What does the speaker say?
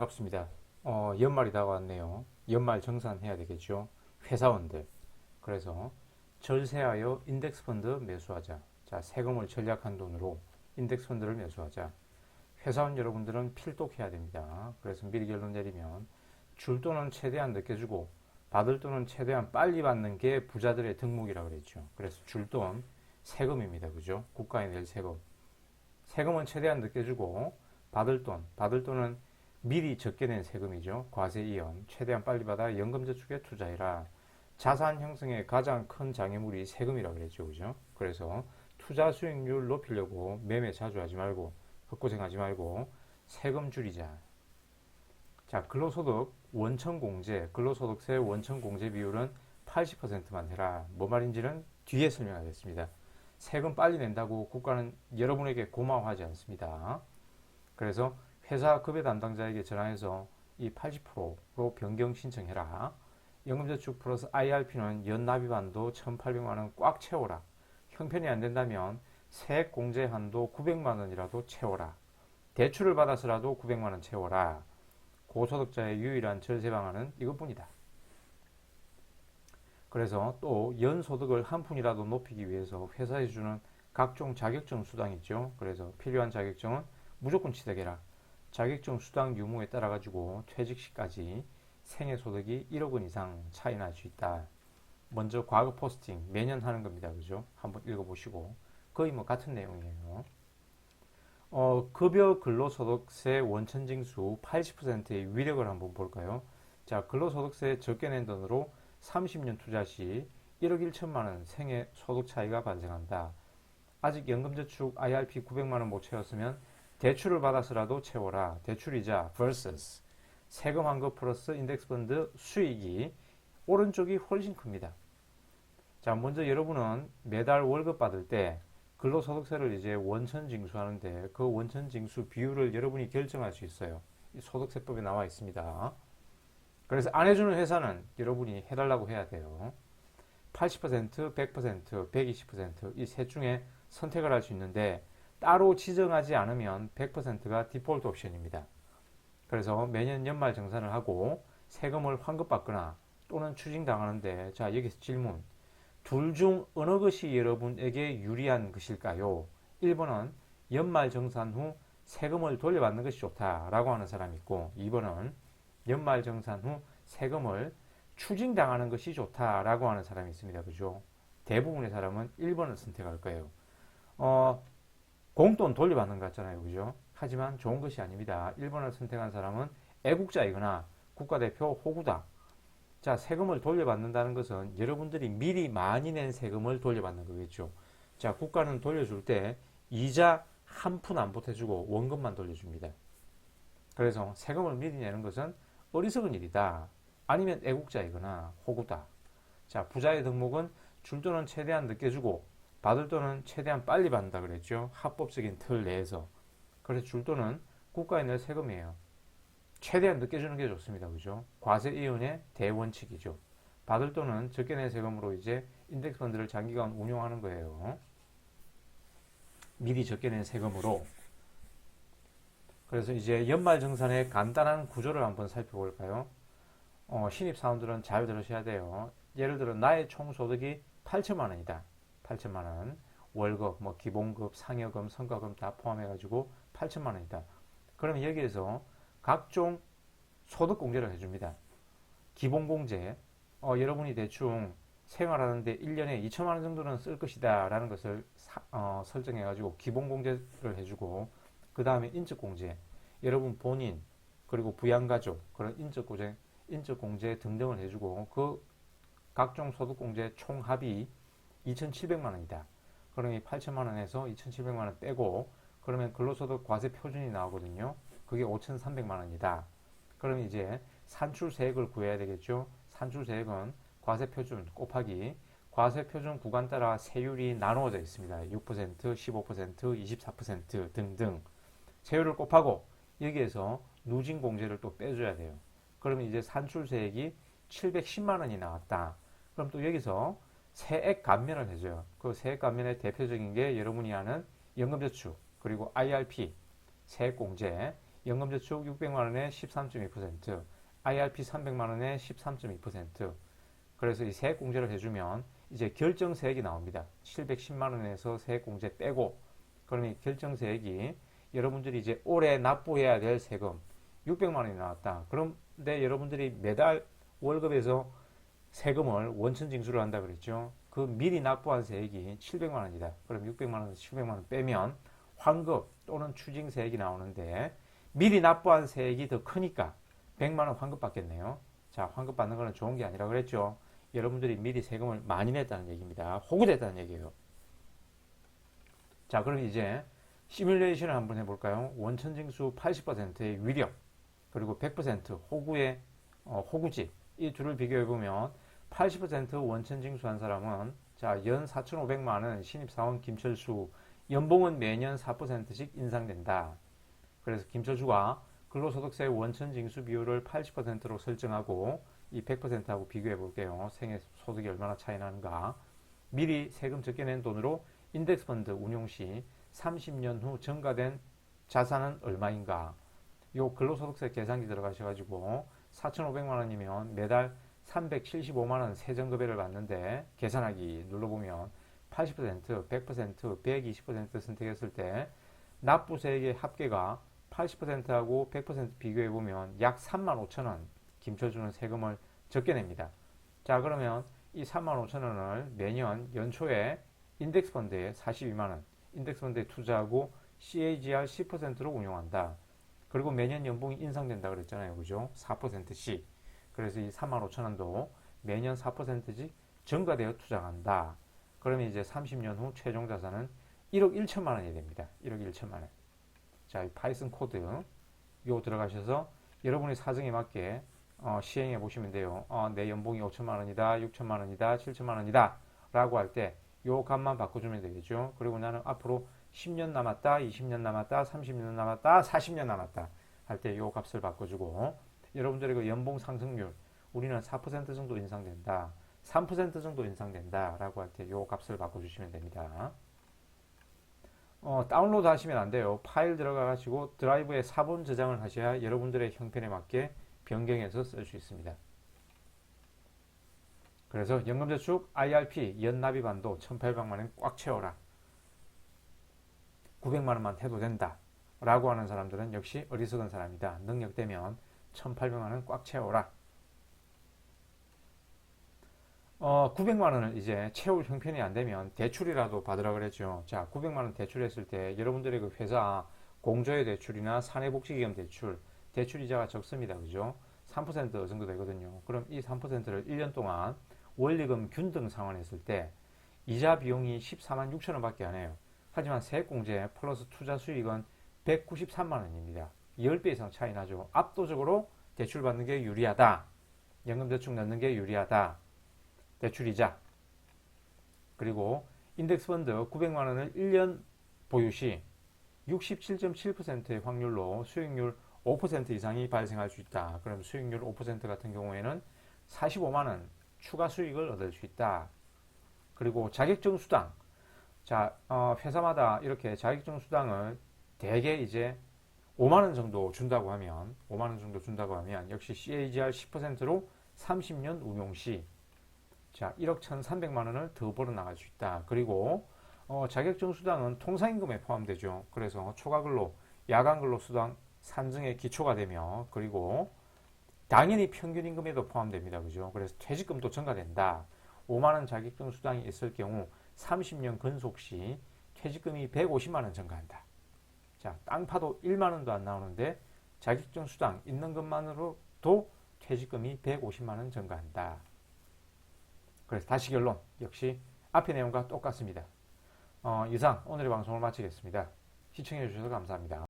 반갑습니다. 연말이 다가왔네요. 연말 정산해야 되겠죠. 회사원들. 그래서 절세하여 인덱스 펀드 매수하자. 자, 세금을 절약한 돈으로 인덱스 펀드를 매수하자. 회사원 여러분들은 필독해야 됩니다. 그래서 미리 결론 내리면 줄 돈은 최대한 늦게 주고 받을 돈은 최대한 빨리 받는 게 부자들의 덕목이라고 그랬죠. 그래서 줄 돈 세금입니다. 그죠? 국가에 낼 세금. 세금은 최대한 늦게 주고 받을 돈은 미리 적게 낸 세금이죠. 과세 이연. 최대한 빨리 받아 연금저축에 투자해라. 자산 형성의 가장 큰 장애물이 세금이라고 그랬죠. 그죠? 그래서 투자 수익률 높이려고 매매 자주 하지 말고 헛고생하지 말고 세금 줄이자. 자, 근로소득 원천공제, 근로소득세 원천공제 비율은 80%만 해라. 뭐 말인지는 뒤에 설명하겠습니다. 세금 빨리 낸다고 국가는 여러분에게 고마워하지 않습니다. 그래서 회사 급여 담당자에게 전화해서 이 80%로 변경 신청해라. 연금저축 플러스 IRP는 연납입 한도 1,800만 원 꽉 채워라. 형편이 안 된다면 세액 공제 한도 900만 원이라도 채워라. 대출을 받아서라도 900만 원 채워라. 고소득자의 유일한 절세 방안은 이것뿐이다. 그래서 또 연소득을 한 푼이라도 높이기 위해서 회사에 주는 각종 자격증 수당 있죠. 그래서 필요한 자격증은 무조건 취득해라. 자격증 수당 유무에 따라 가지고 퇴직 시까지 생애 소득이 1억 원 이상 차이 날 수 있다. 먼저 과거 포스팅 매년 하는 겁니다. 그죠? 한번 읽어보시고 거의 뭐 같은 내용이에요. 급여 근로소득세 원천징수 80%의 위력을 한번 볼까요? 자, 근로소득세 적게 낸 돈으로 30년 투자 시 1억 1천만 원 생애 소득 차이가 발생한다. 아직 연금저축 IRP 900만 원 못 채웠으면 대출을 받아서라도 채워라. 대출이자 vs 세금 환급 플러스 인덱스 펀드 수익이 오른쪽이 훨씬 큽니다. 자, 먼저 여러분은 매달 월급 받을 때 근로소득세를 이제 원천 징수하는데 그 원천 징수 비율을 여러분이 결정할 수 있어요. 이 소득세법에 나와 있습니다. 그래서 안 해주는 회사는 여러분이 해달라고 해야 돼요. 80%, 100%, 120% 이 셋 중에 선택을 할 수 있는데 따로 지정하지 않으면 100%가 디폴트 옵션입니다. 그래서 매년 연말 정산을 하고 세금을 환급받거나 또는 추징당하는데 자, 여기서 질문. 둘 중 어느 것이 여러분에게 유리한 것일까요? 1번은 연말 정산 후 세금을 돌려받는 것이 좋다라고 하는 사람이 있고 2번은 연말 정산 후 세금을 추징당하는 것이 좋다라고 하는 사람이 있습니다. 그죠? 대부분의 사람은 1번을 선택할 거예요. 공돈 돌려받는 것 같잖아요. 그죠? 하지만 좋은 것이 아닙니다. 1번을 선택한 사람은 애국자이거나 국가대표 호구다. 자, 세금을 돌려받는다는 것은 여러분들이 미리 많이 낸 세금을 돌려받는 거겠죠. 자, 국가는 돌려줄 때 이자 한 푼 안 보태주고 원금만 돌려줍니다. 그래서 세금을 미리 내는 것은 어리석은 일이다. 아니면 애국자이거나 호구다. 자, 부자의 덕목은 줄 돈은 최대한 늦게 주고 받을 돈은 최대한 빨리 받는다 그랬죠. 합법적인 틀 내에서. 그래서 줄 돈은 국가에 낼 세금이에요. 최대한 늦게 주는 게 좋습니다. 그죠? 과세 이윤의 대원칙이죠. 받을 돈은 적게 낸 세금으로 이제 인덱스 펀드를 장기간 운용하는 거예요. 미리 적게 낸 세금으로. 그래서 이제 연말정산의 간단한 구조를 한번 살펴볼까요? 신입사원들은 잘 들으셔야 돼요. 예를 들어 나의 총소득이 8천만 원이다. 8천만 원. 월급, 뭐 기본급, 상여금, 성과금 다 포함해가지고 8천만 원이다. 그러면 여기에서 각종 소득공제를 해줍니다. 기본공제, 여러분이 대충 생활하는데 1년에 2천만 원 정도는 쓸 것이다 라는 것을 설정해가지고 기본공제를 해주고 그 다음에 인적공제, 여러분 본인 그리고 부양가족 그런 인적공제 등등을 해주고 그 각종 소득공제 총합이 2,700만 원이다. 그러면 8천만 원에서 2,700만 원 빼고 그러면 근로소득 과세 표준이 나오거든요. 그게 5,300만 원이다. 그러면 이제 산출세액을 구해야 되겠죠. 산출세액은 과세표준 곱하기 과세표준 구간 따라 세율이 나누어져 있습니다. 6%, 15%, 24% 등등 세율을 곱하고 여기에서 누진공제를 또 빼줘야 돼요. 그러면 이제 산출세액이 710만 원이 나왔다. 그럼 또 여기서 세액 감면을 해줘요. 그 세액 감면의 대표적인 게 여러분이 아는 연금저축 그리고 IRP 세액공제 연금저축 600만 원에 13.2%, IRP 300만 원에 13.2%. 그래서 이 세액공제를 해주면 이제 결정세액이 나옵니다. 710만 원에서 세액공제 빼고, 그러면 결정세액이 여러분들이 이제 올해 납부해야 될 세금 600만 원이 나왔다. 그런데 여러분들이 매달 월급에서 세금을 원천징수를 한다 그랬죠. 그 미리 납부한 세액이 700만 원이다. 그럼 600만 원에서 700만 원 빼면 환급 또는 추징세액이 나오는데 미리 납부한 세액이 더 크니까 100만 원 환급 받겠네요. 자, 환급 받는 거는 좋은 게 아니라 그랬죠. 여러분들이 미리 세금을 많이 냈다는 얘기입니다. 호구됐다는 얘기예요. 자, 그럼 이제 시뮬레이션을 한번 해볼까요? 원천징수 80%의 위력, 그리고 100% 호구의 호구집, 이 둘을 비교해보면 80% 원천징수한 사람은 자, 연 4,500만 원 신입사원 김철수, 연봉은 매년 4%씩 인상된다. 그래서 김철수가 근로소득세 원천징수 비율을 80%로 설정하고 이 100%하고 비교해 볼게요. 생애 소득이 얼마나 차이 나는가. 미리 세금 적게 낸 돈으로 인덱스 펀드 운용 시 30년 후 증가된 자산은 얼마인가. 요 근로소득세 계산기 들어가셔가지고 4,500만 원이면 매달 375만 원 세전급여를 받는데 계산하기 눌러보면 80%, 100%, 120% 선택했을 때 납부세액의 합계가 80%하고 100% 비교해보면 약 3만 5천 원 김철주는 세금을 적게 냅니다. 자, 그러면 이 3만 5천 원을 매년 연초에 인덱스 펀드에 42만 원, 인덱스 펀드에 투자하고 CAGR 10%로 운용한다. 그리고 매년 연봉이 인상된다 그랬잖아요. 그죠? 4%씩. 그래서 이 3만 5천 원도 매년 4%씩 증가되어 투자한다. 그러면 이제 30년 후 최종 자산은 1억 1천만 원이 됩니다. 1억 1천만 원. 자, 이 파이썬 코드 요 들어가셔서 여러분의 사정에 맞게 시행해 보시면 돼요. 내 연봉이 5천만 원이다, 6천만 원이다, 7천만 원이다 라고 할 때 요 값만 바꿔주면 되겠죠. 그리고 나는 앞으로 10년 남았다, 20년 남았다, 30년 남았다, 40년 남았다 할 때 요 값을 바꿔주고, 여러분들의 그 연봉 상승률 우리는 4% 정도 인상된다, 3% 정도 인상된다 라고 할 때 요 값을 바꿔주시면 됩니다. 다운로드 하시면 안 돼요. 파일 들어가 가지고 드라이브에 사본 저장을 하셔야 여러분들의 형편에 맞게 변경해서 쓸 수 있습니다. 그래서 연금저축 IRP 연납입 한도 1,800만 원 꽉 채워라. 900만 원만 해도 된다. 라고 하는 사람들은 역시 어리석은 사람이다. 능력되면 1,800만 원 꽉 채워라. 900만 원을 이제 채울 형편이 안 되면 대출이라도 받으라 그랬죠. 자, 900만 원 대출했을 때 여러분들의 그 회사 공조의 대출이나 사내복지기금 대출 이자가 적습니다. 그죠? 3% 정도 되거든요. 그럼 이 3%를 1년 동안 원리금 균등 상환했을 때 이자 비용이 14만 6천 원밖에 안 해요. 하지만 세액공제 플러스 투자 수익은 193만 원입니다. 10배 이상 차이 나죠. 압도적으로 대출 받는 게 유리하다. 연금저축 넣는 게 유리하다. 대출이자, 그리고 인덱스펀드 900만 원을 1년 보유 시 67.7%의 확률로 수익률 5% 이상이 발생할 수 있다. 그럼 수익률 5% 같은 경우에는 45만 원 추가 수익을 얻을 수 있다. 그리고 자격증 수당. 자, 회사마다 이렇게 자격증 수당을 대개 이제 5만 원 정도 준다고 하면, 역시 CAGR 10%로 30년 운용 시 자, 1억 1,300만 원을 더 벌어 나갈 수 있다. 그리고 자격증 수당은 통상임금에 포함되죠. 그래서 초과근로, 야간근로 수당 산정의 기초가 되며, 그리고 당연히 평균임금에도 포함됩니다. 그죠? 그래서 퇴직금도 증가된다. 5만 원 자격증 수당이 있을 경우 30년 근속 시 퇴직금이 150만 원 증가한다. 자, 땅 파도 1만 원도 안 나오는데 자격증 수당 있는 것만으로도 퇴직금이 150만 원 증가한다. 그래서 다시 결론, 역시 앞의 내용과 똑같습니다. 이상 오늘의 방송을 마치겠습니다. 시청해 주셔서 감사합니다.